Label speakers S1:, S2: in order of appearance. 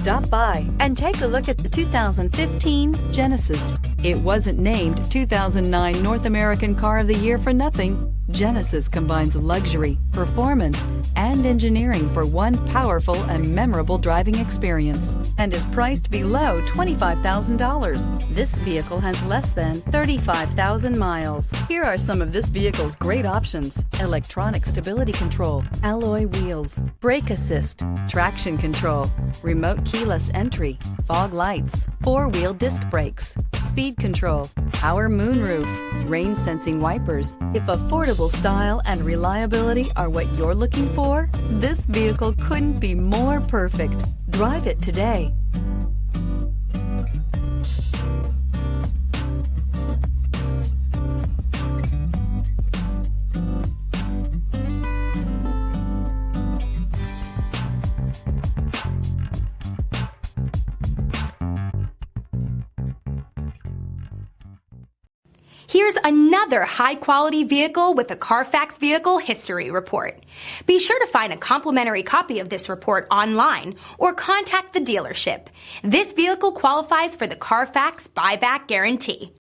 S1: Stop by and take a look at the 2015 Genesis. It wasn't named 2009 North American Car of the Year for nothing. Genesis combines luxury, performance, and engineering for one powerful and memorable driving experience and is priced below $25,000. This vehicle has less than 35,000 miles. Here are some of this vehicle's great options: electronic stability control, alloy wheels, brake assist, traction control, remote keyless entry, fog lights, four-wheel disc brakes, speed control, power moonroof, rain sensing wipers. If affordable style and reliability are what you're looking for, this vehicle couldn't be more perfect. Drive it today.
S2: Here's another high-quality vehicle with a Carfax Vehicle History Report. Be sure to find a complimentary copy of this report online or contact the dealership. This vehicle qualifies for the Carfax Buyback Guarantee.